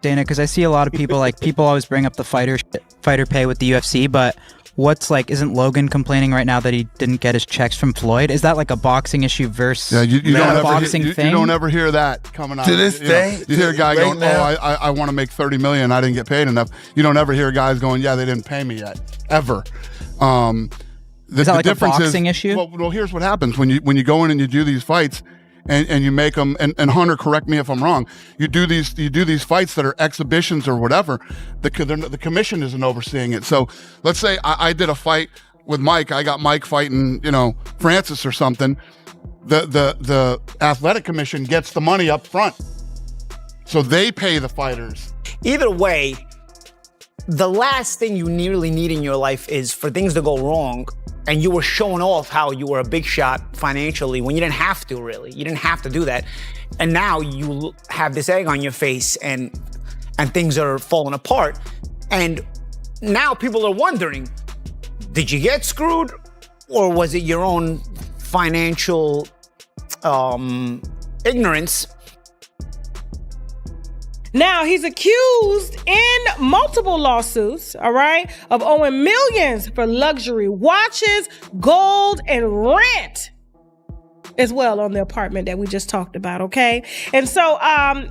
Dana, because I see a lot of people people always bring up the fighter pay with the UFC, but what's isn't Logan complaining right now that he didn't get his checks from Floyd? Is that like a boxing issue versus you don't boxing thing? You don't ever hear that coming out. To this day? You hear a guy going, now? I want to make $30 million, I didn't get paid enough. You don't ever hear guys going, yeah, they didn't pay me yet, ever. Is that like a boxing issue? Well, here's what happens when you go in and you do these fights, and you make them. And Hunter, correct me if I'm wrong. You do these fights that are exhibitions or whatever. The commission isn't overseeing it. So let's say I did a fight with Mike. I got Mike fighting, Francis or something. The athletic commission gets the money up front, so they pay the fighters. Either way, the last thing you really need in your life is for things to go wrong and you were showing off how you were a big shot financially when you didn't have to, really. You didn't have to do that. And now you have this egg on your face and things are falling apart. And now people are wondering, did you get screwed or was it your own financial ignorance? Now, he's accused in multiple lawsuits, all right, of owing millions for luxury watches, gold, and rent as well on the apartment that we just talked about, okay? And so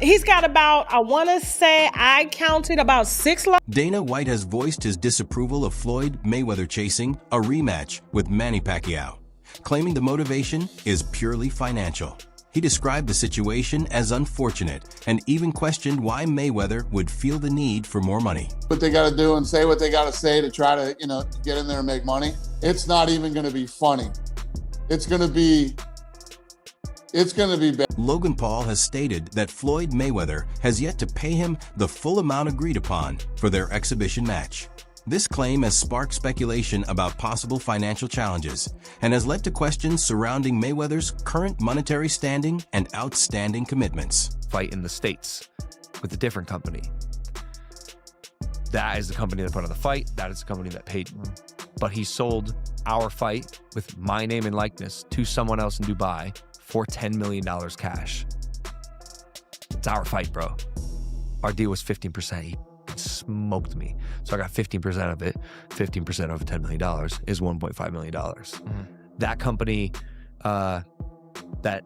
he's got about, I counted about 6 Dana White has voiced his disapproval of Floyd Mayweather chasing a rematch with Manny Pacquiao, claiming the motivation is purely financial. He described the situation as unfortunate and even questioned why Mayweather would feel the need for more money. What they got to do and say what they got to say to try to, get in there and make money. It's not even going to be funny. It's going to be bad. Logan Paul has stated that Floyd Mayweather has yet to pay him the full amount agreed upon for their exhibition match. This claim has sparked speculation about possible financial challenges and has led to questions surrounding Mayweather's current monetary standing and outstanding commitments. Fight in the States with a different company. That is the company that put on the fight. That is the company that paid me. But he sold our fight with my name and likeness to someone else in Dubai for $10 million cash. It's our fight, bro. Our deal was 15%. He smoked me. So I got 15% of it. 15% of $10 million is $1.5 million. Mm-hmm. That company that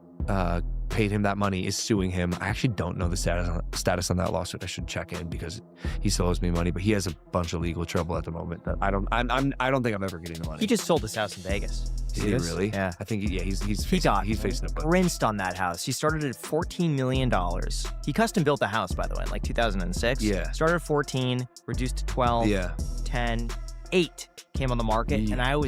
paid him that money is suing him. I actually don't know the status on that lawsuit. I should check in because he still owes me money, but he has a bunch of legal trouble at the moment. That I don't think I'm ever getting the money. He just sold his house in Vegas. Did he really? Yeah. I think he's facing a book. Rinsed on that house. He started at $14 million. He custom built the house, by the way, in like 2006. Yeah. Started at 14, reduced to 12, yeah. 10, 8 came on the market, yeah. and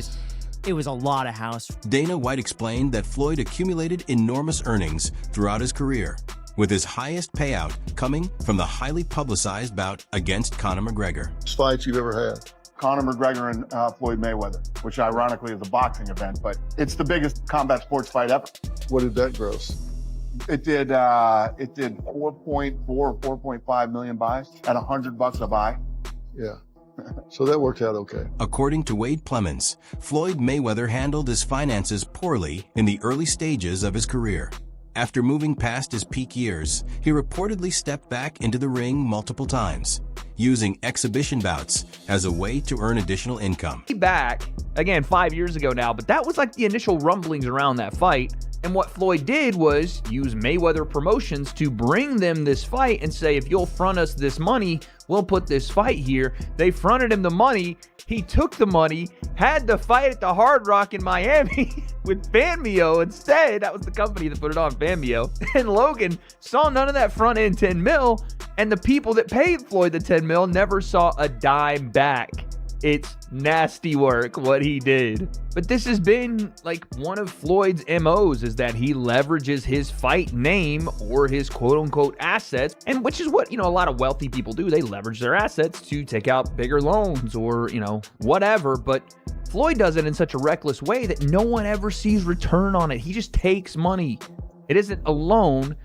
it was a lot of house. Dana White explained that Floyd accumulated enormous earnings throughout his career, with his highest payout coming from the highly publicized bout against Conor McGregor. Fights you've ever had? Conor McGregor and Floyd Mayweather, which ironically is a boxing event, but it's the biggest combat sports fight ever. What did that gross? It did 4.4, 4.5 million buys at $100 a buy. Yeah. So that worked out okay. According to Wade Plemons, Floyd Mayweather handled his finances poorly in the early stages of his career. After moving past his peak years, he reportedly stepped back into the ring multiple times, using exhibition bouts as a way to earn additional income. Back, again, 5 years ago now, but that was like the initial rumblings around that fight. And what Floyd did was use Mayweather Promotions to bring them this fight and say, if you'll front us this money, we'll put this fight here. They fronted him the money. He took the money, had the fight at the Hard Rock in Miami with Fanmio instead. That was the company that put it on, Fanmio. And Logan saw none of that front end 10 mil, and the people that paid Floyd the 10 mil never saw a dime back. It's nasty work what he did. But this has been like one of Floyd's MOs, is that he leverages his fight name or his quote unquote assets, and which is what, a lot of wealthy people do. They leverage their assets to take out bigger loans or, whatever. But Floyd does it in such a reckless way that no one ever sees return on it. He just takes money. It isn't a loan.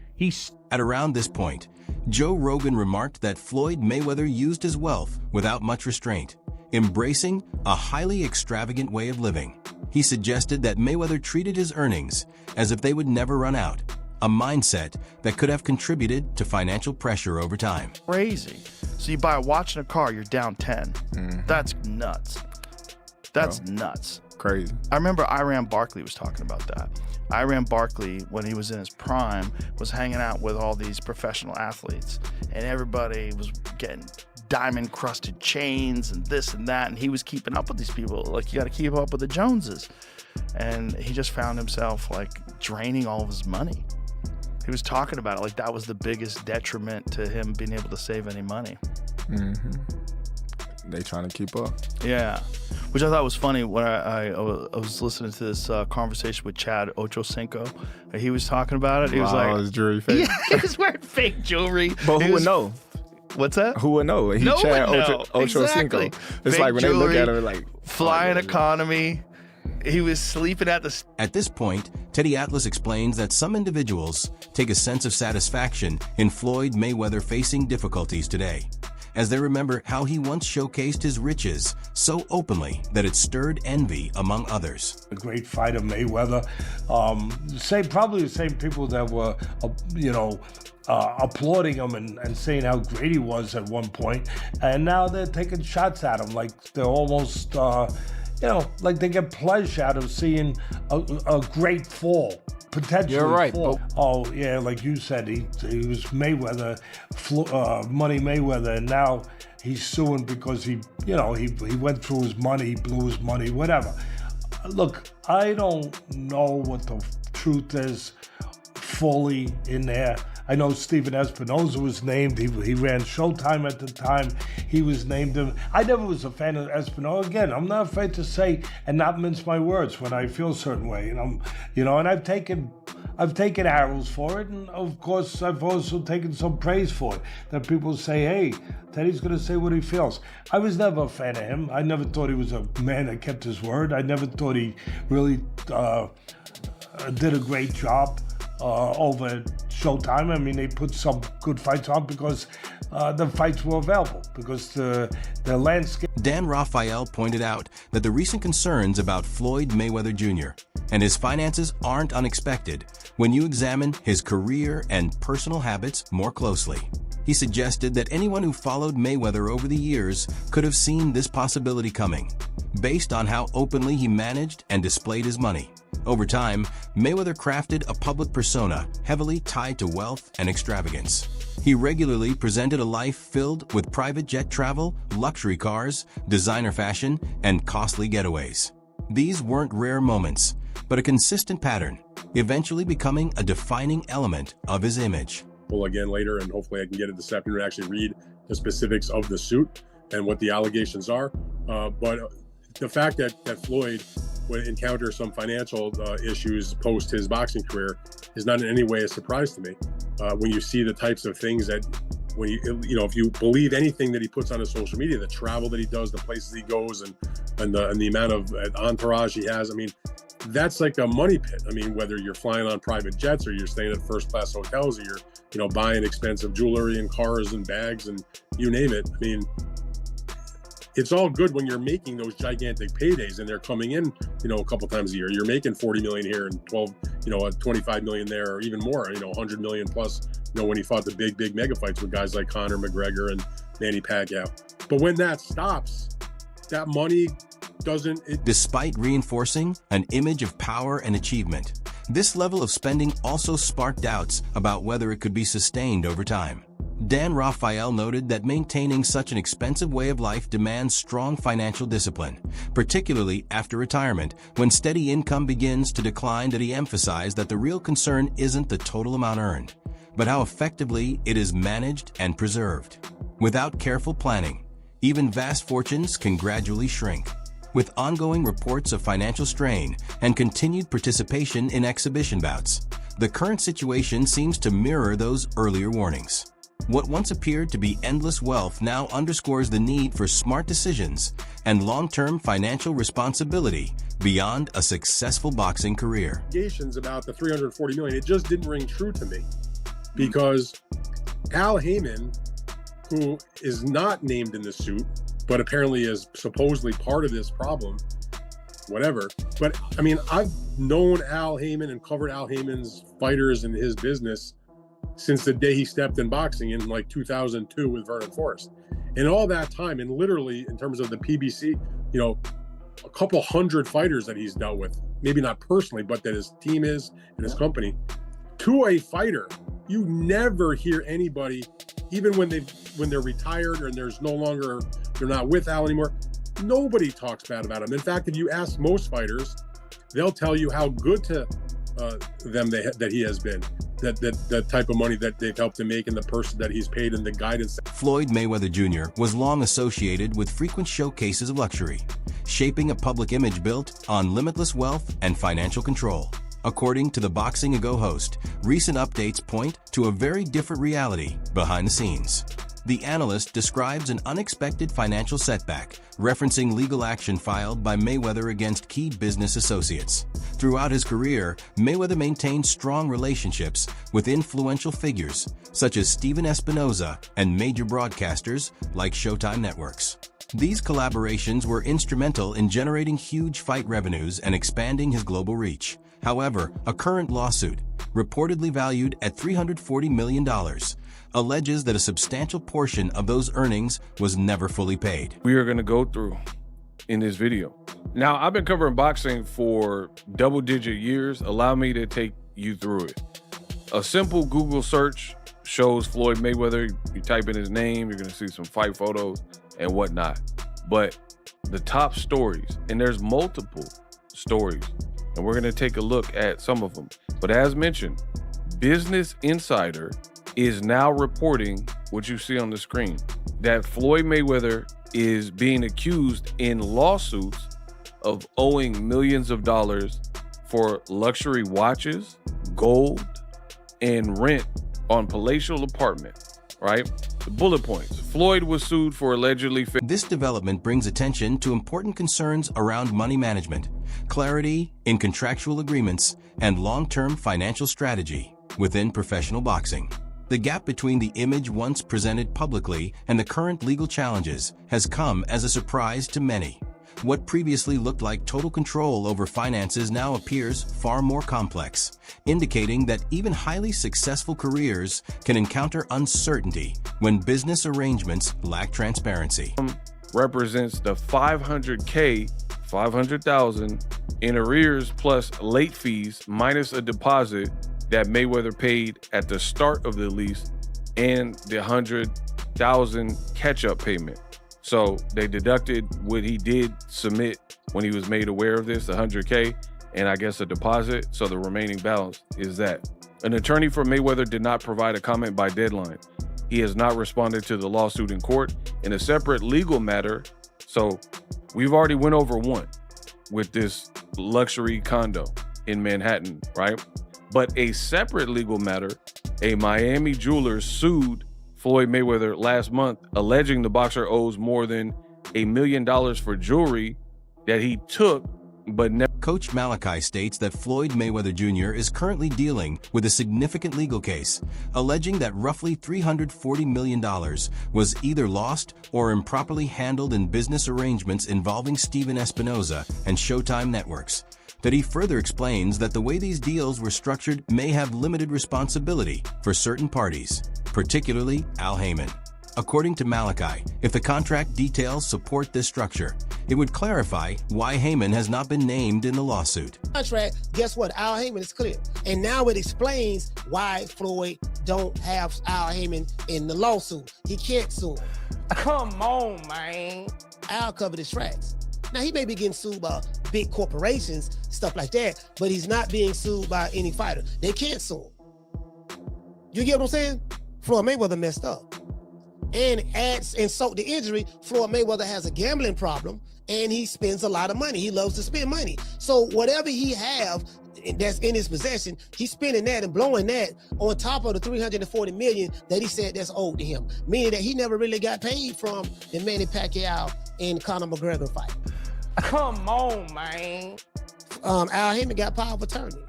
At around this point, Joe Rogan remarked that Floyd Mayweather used his wealth without much restraint, embracing a highly extravagant way of living. He suggested that Mayweather treated his earnings as if they would never run out, a mindset that could have contributed to financial pressure over time. Crazy. So you buy a watch and a car, you're down 10. That's nuts. That's nuts. Crazy. I remember Iran Barkley was talking about that. Iran Barkley, when he was in his prime, was hanging out with all these professional athletes, and everybody was getting diamond-crusted chains and this and that, and he was keeping up with these people. Like, you got to keep up with the Joneses. And he just found himself, like, draining all of his money. He was talking about it like that was the biggest detriment to him being able to save any money. They trying to keep up. Yeah, which I thought was funny when I was listening to this conversation with Chad Ochocinco. He was talking about it. He was like, his jewelry fake. Yeah, he was wearing fake jewelry. But who would know? What's that? Who would know? No one Chad know. Ochocinco. Exactly. It's Fake like when jewelry, they look at him, like flying economy. He was sleeping at the. At this point, Teddy Atlas explains that some individuals take a sense of satisfaction in Floyd Mayweather facing difficulties today, as they remember how he once showcased his riches so openly that it stirred envy among others. A great fighter, Mayweather. Probably the same people that were, applauding him and saying how great he was at one point, and now they're taking shots at him like they're almost, like they get pleasure out of seeing a great fall. Potentially You're right. fall. Oh yeah, like you said, he was Mayweather, Money Mayweather, and now he's suing because he went through his money, blew his money, whatever. Look, I don't know what the truth is fully in there. I know Steven Espinoza was named. He ran Showtime at the time. He was named him. I never was a fan of Espinoza. Again, I'm not afraid to say and not mince my words when I feel a certain way. And and I've taken arrows for it, and of course I've also taken some praise for it. That people say, "Hey, Teddy's going to say what he feels." I was never a fan of him. I never thought he was a man that kept his word. I never thought he really did a great job over at Showtime. I mean, they put some good fights on because the fights were available, because the landscape. Dan Raphael pointed out that the recent concerns about Floyd Mayweather Jr. and his finances aren't unexpected when you examine his career and personal habits more closely. He suggested that anyone who followed Mayweather over the years could have seen this possibility coming, based on how openly he managed and displayed his money. Over time, Mayweather crafted a public persona heavily tied to wealth and extravagance. He regularly presented a life filled with private jet travel, luxury cars, designer fashion, and costly getaways. These weren't rare moments, but a consistent pattern, eventually becoming a defining element of his image. Well, again later, and hopefully I can get it this afternoon to actually read the specifics of the suit and what the allegations are. But the fact that Floyd would encounter some financial issues post his boxing career is not in any way a surprise to me. When you see the types of things that, when if you believe anything that he puts on his social media, the travel that he does, the places he goes, and the amount of entourage he has, I mean, that's like a money pit. I mean, whether you're flying on private jets or you're staying at first class hotels, or you're buying expensive jewelry and cars and bags and you name it. I mean, it's all good when you're making those gigantic paydays and they're coming in, a couple times a year. You're making 40 million here and 25 million there, or even more, 100 million plus, when he fought the big mega fights with guys like Conor McGregor and Manny Pacquiao. But when that stops, that money doesn't. Despite reinforcing an image of power and achievement, this level of spending also sparked doubts about whether it could be sustained over time. Dan Raphael noted that maintaining such an expensive way of life demands strong financial discipline, particularly after retirement, when steady income begins to decline. That he emphasized that the real concern isn't the total amount earned, but how effectively it is managed and preserved. Without careful planning, even vast fortunes can gradually shrink. With ongoing reports of financial strain and continued participation in exhibition bouts, the current situation seems to mirror those earlier warnings. What once appeared to be endless wealth now underscores the need for smart decisions and long-term financial responsibility beyond a successful boxing career. Allegations about the 340 million, it just didn't ring true to me, because Al Heyman, who is not named in the suit, but apparently is supposedly part of this problem, whatever. But I mean, known Al Haymon and covered Al Haymon's fighters and his business since the day he stepped in boxing in like 2002 with Vernon Forrest. And all that time, and literally in terms of the PBC, you know, a couple hundred fighters that he's dealt with, maybe not personally, but that his team is and his company. To a fighter, you never hear anybody, even when they're retired or they're not with Al anymore, nobody talks bad about him. In fact, if you ask most fighters, they'll tell you how good to them that he has been, that type of money that they've helped him make, and the person that he's paid, and the guidance. Floyd Mayweather Jr. was long associated with frequent showcases of luxury, shaping a public image built on limitless wealth and financial control. According to the Boxing A Go host, recent updates point to a very different reality behind the scenes. The analyst describes an unexpected financial setback, referencing legal action filed by Mayweather against key business associates. Throughout his career, Mayweather maintained strong relationships with influential figures such as Steven Espinoza and major broadcasters like Showtime Networks. These collaborations were instrumental in generating huge fight revenues and expanding his global reach. However, a current lawsuit, reportedly valued at $340 million, alleges that a substantial portion of those earnings was never fully paid. We are going to go through in this video. Now, I've been covering boxing for double-digit years. Allow me to take you through it. A simple Google search shows Floyd Mayweather. You type in his name, you're going to see some fight photos and whatnot. But the top stories, and there's multiple stories, and we're going to take a look at some of them. But as mentioned, Business Insider is now reporting what you see on the screen, that Floyd Mayweather is being accused in lawsuits of owing millions of dollars for luxury watches, gold, and rent on palatial apartment, right? The bullet points. Floyd was sued for allegedly... This development brings attention to important concerns around money management, clarity in contractual agreements, and long-term financial strategy within professional boxing. The gap between the image once presented publicly and the current legal challenges has come as a surprise to many. What previously looked like total control over finances now appears far more complex, indicating that even highly successful careers can encounter uncertainty when business arrangements lack transparency. Represents the $500K, $500,000 in arrears plus late fees minus a deposit that Mayweather paid at the start of the lease and the $100,000 catch-up payment. So they deducted what he did submit when he was made aware of this, the $100K, and I guess a deposit. So the remaining balance is that. An attorney for Mayweather did not provide a comment by deadline. He has not responded to the lawsuit in court. In a separate legal matter, so we've already went over one with this luxury condo in Manhattan, right? But a separate legal matter, a Miami jeweler sued Floyd Mayweather last month, alleging the boxer owes more than $1 million for jewelry that he took but never. Coach Malachi states that Floyd Mayweather Jr. is currently dealing with a significant legal case, alleging that roughly $340 million was either lost or improperly handled in business arrangements involving Steven Espinoza and Showtime Networks. That he further explains that the way these deals were structured may have limited responsibility for certain parties, particularly Al Haymon. According to Malachi, if the contract details support this structure, it would clarify why Haymon has not been named in the lawsuit. Contract, guess what? Al Haymon is clear. And now it explains why Floyd don't have Al Haymon in the lawsuit. He can't sue him. Come on, man. Al covered his tracks. Now, he may be getting sued by big corporations, stuff like that, but he's not being sued by any fighter. They can't sue him. You get what I'm saying? Floyd Mayweather messed up. And adds insult to injury, Floyd Mayweather has a gambling problem, and he spends a lot of money. He loves to spend money. So whatever he have that's in his possession, he's spending that and blowing that on top of the $340 million that he said that's owed to him, meaning that he never really got paid from the Manny Pacquiao and Conor McGregor fight. Come on, man. Al Haymon got power of attorney.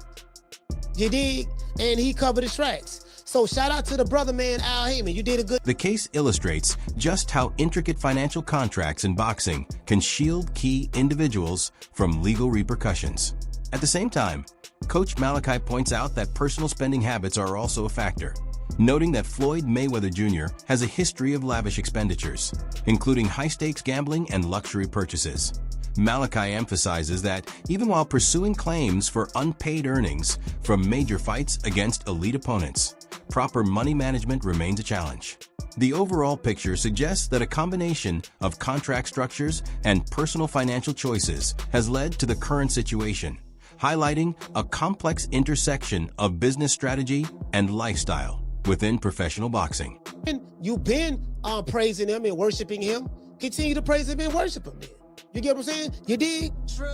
You dig? And he covered his tracks. So shout out to the brother man, Al Haymon. You did a good... The case illustrates just how intricate financial contracts in boxing can shield key individuals from legal repercussions. At the same time, Coach Malachi points out that personal spending habits are also a factor, noting that Floyd Mayweather Jr. has a history of lavish expenditures, including high-stakes gambling and luxury purchases. Malachi emphasizes that even while pursuing claims for unpaid earnings from major fights against elite opponents, proper money management remains a challenge. The overall picture suggests that a combination of contract structures and personal financial choices has led to the current situation, highlighting a complex intersection of business strategy and lifestyle within professional boxing. You've been praising him and worshiping him. Continue to praise him and worship him, man. You get what I'm saying? You dig? True.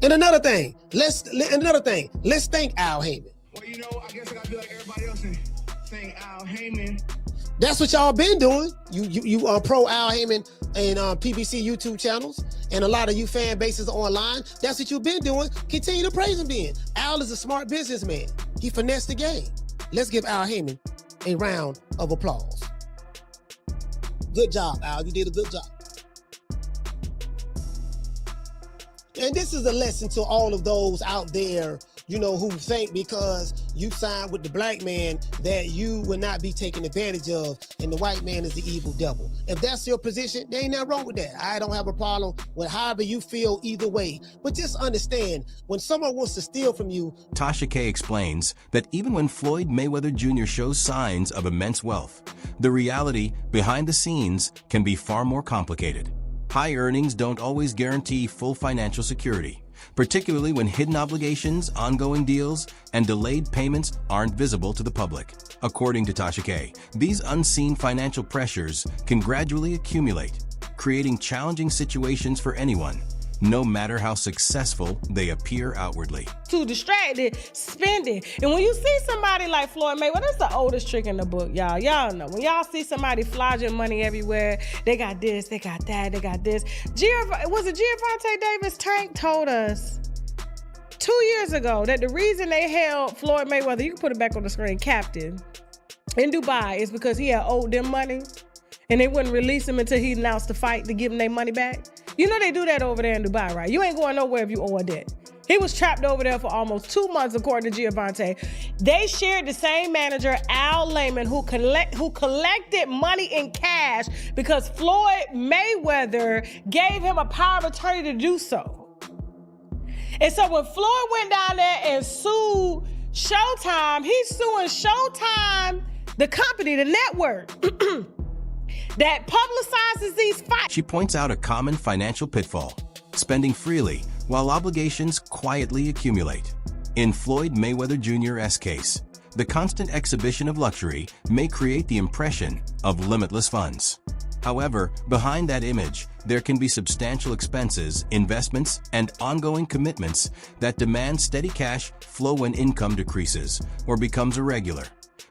And another thing, let's thank Al Heyman. Well, you know, I guess I gotta be like everybody else and thank Al Heyman. That's what y'all been doing. You pro Al Heyman and PBC YouTube channels, and a lot of you fan bases online. That's what you've been doing. Continue to praise him, Ben. Al is a smart businessman. He finessed the game. Let's give Al Heyman a round of applause. Good job, Al. You did a good job. And this is a lesson to all of those out there, you know, who think because you signed with the black man that you will not be taken advantage of and the white man is the evil devil. If that's your position, there ain't nothing wrong with that. I don't have a problem with however you feel either way. But just understand, when someone wants to steal from you. Tasha K explains that even when Floyd Mayweather Jr. shows signs of immense wealth, the reality behind the scenes can be far more complicated. High earnings don't always guarantee full financial security, particularly when hidden obligations, ongoing deals, and delayed payments aren't visible to the public. According to Tasha K, these unseen financial pressures can gradually accumulate, creating challenging situations for anyone, no matter how successful they appear outwardly. Too distracted, spending. And when you see somebody like Floyd Mayweather, that's the oldest trick in the book, y'all. Y'all know. When y'all see somebody flogging money everywhere, they got this, they got that, they got this. Was it Gervonta Davis? Tank told us 2 years ago that the reason they held Floyd Mayweather, you can put it back on the screen, captain, in Dubai is because he had owed them money and they wouldn't release him until he announced the fight to give him their money back. You know they do that over there in Dubai, right? You ain't going nowhere if you owe a debt. He was trapped over there for almost 2 months, according to Gervonta. They shared the same manager, Al Layman, who collected money in cash because Floyd Mayweather gave him a power of attorney to do so. And so when Floyd went down there and sued Showtime, he's suing Showtime, the company, the network, that publicizes these fights. She points out a common financial pitfall: spending freely while obligations quietly accumulate. In Floyd Mayweather Jr.'s case, the constant exhibition of luxury may create the impression of limitless funds. However, behind that image, there can be substantial expenses, investments, and ongoing commitments that demand steady cash flow when income decreases or becomes irregular.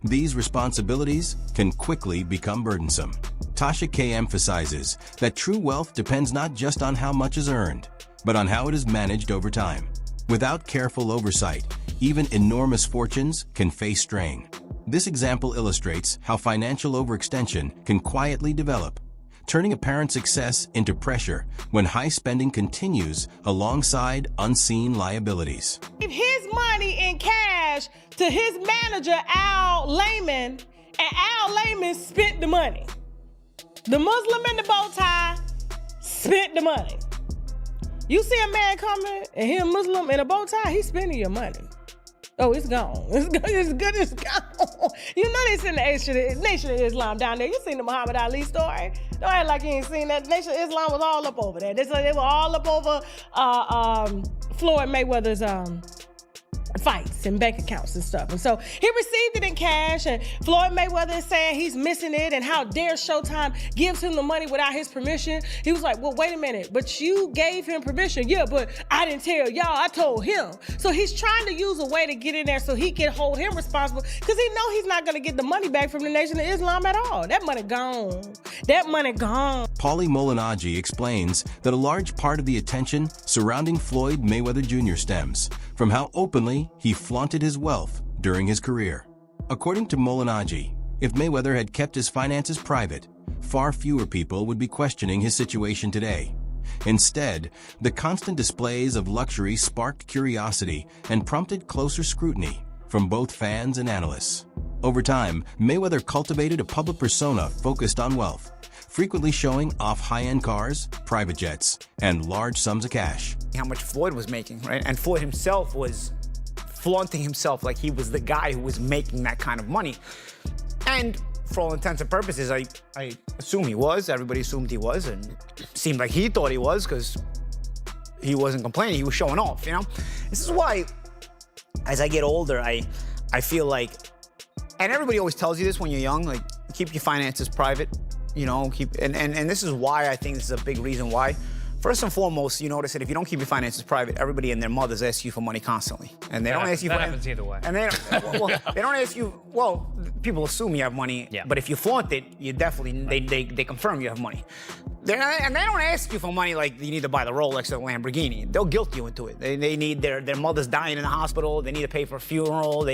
These responsibilities can quickly become burdensome. Tasha K emphasizes that true wealth depends not just on how much is earned, but on how it is managed over time. Without careful oversight, even enormous fortunes can face strain. This example illustrates how financial overextension can quietly develop, turning apparent success into pressure when high spending continues alongside unseen liabilities. His money in cash to his manager, Al Layman, and Al Layman spent the money. The Muslim in the bow tie spent the money. You see a man coming and he a Muslim in a bow tie, he's spending your money. Oh, it's gone. It's good, it's gone. You know they send the Nation of Islam down there. You seen the Muhammad Ali story? Don't act like you ain't seen that. Nation of Islam was all up over there. They were all up over Floyd Mayweather's fights and bank accounts and stuff. And so he received it in cash, and Floyd Mayweather is saying he's missing it and how dare Showtime gives him the money without his permission. He was like, well, wait a minute, but you gave him permission. Yeah, but I didn't tell y'all, I told him. So he's trying to use a way to get in there so he can hold him responsible because he know he's not going to get the money back from the Nation of Islam at all. That money gone. That money gone. Paulie Molinági explains that a large part of the attention surrounding Floyd Mayweather Jr. stems from how openly he flaunted his wealth during his career. According to Molinági, if Mayweather had kept his finances private, far fewer people would be questioning his situation today. Instead, the constant displays of luxury sparked curiosity and prompted closer scrutiny from both fans and analysts. Over time, Mayweather cultivated a public persona focused on wealth, frequently showing off high-end cars, private jets, and large sums of cash. How much Floyd was making, right? And Floyd himself was flaunting himself like he was the guy who was making that kind of money. And for all intents and purposes, I assume he was. Everybody assumed he was, and it seemed like he thought he was because he wasn't complaining. He was showing off, you know? This is why, as I get older, I feel like, and everybody always tells you this when you're young, like, keep your finances private, you know, and this is why I think this is a big reason why. First and foremost, you notice that if you don't keep your finances private, everybody and their mothers ask you for money constantly. And they don't ask you for... That happens either way. And they don't ask you... Well, people assume you have money, but if you flaunt it, you definitely... They confirm you have money. And they don't ask you for money like you need to buy the Rolex or the Lamborghini. They'll guilt you into it. They need their mother's dying in the hospital. They need to pay for a funeral.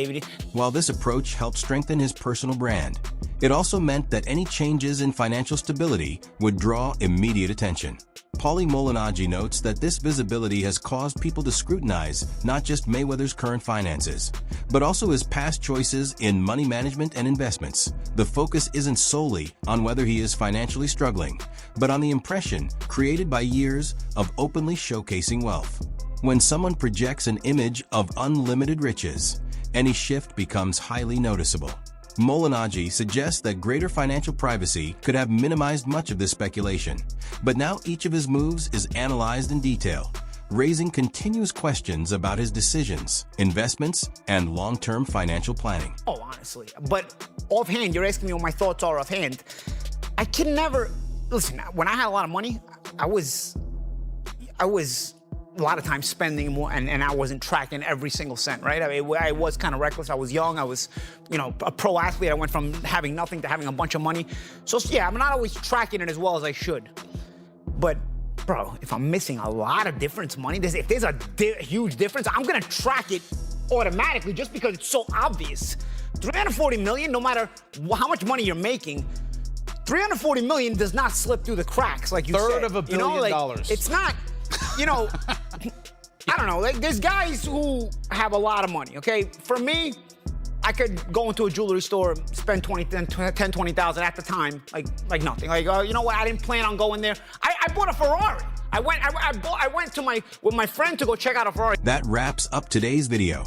While this approach helped strengthen his personal brand, it also meant that any changes in financial stability would draw immediate attention. Paulie Molinági notes that this visibility has caused people to scrutinize not just Mayweather's current finances, but also his past choices in money management and investments. The focus isn't solely on whether he is financially struggling, but on the impression created by years of openly showcasing wealth. When someone projects an image of unlimited riches, any shift becomes highly noticeable. Molinági suggests that greater financial privacy could have minimized much of this speculation, but now each of his moves is analyzed in detail, raising continuous questions about his decisions, investments, and long-term financial planning. Oh, honestly. But offhand, you're asking me what my thoughts are offhand. I can never... Listen, when I had a lot of money, I was a lot of times spending more, and I wasn't tracking every single cent, right? I mean, I was kind of reckless. I was young. I was, you know, a pro athlete. I went from having nothing to having a bunch of money. So, yeah, I'm not always tracking it as well as I should. But, bro, if I'm missing a lot of difference money, if there's a huge difference, I'm going to track it automatically just because it's so obvious. $340 million, no matter how much money you're making, $340 million does not slip through the cracks, like you said. Third of $1 billion. It's not... You know, I don't know, like there's guys who have a lot of money, okay? For me, I could go into a jewelry store, spend 20,000 at the time, like nothing. Like, you know what, I didn't plan on going there. I bought a Ferrari. I went with my friend to go check out a Ferrari. That wraps up today's video.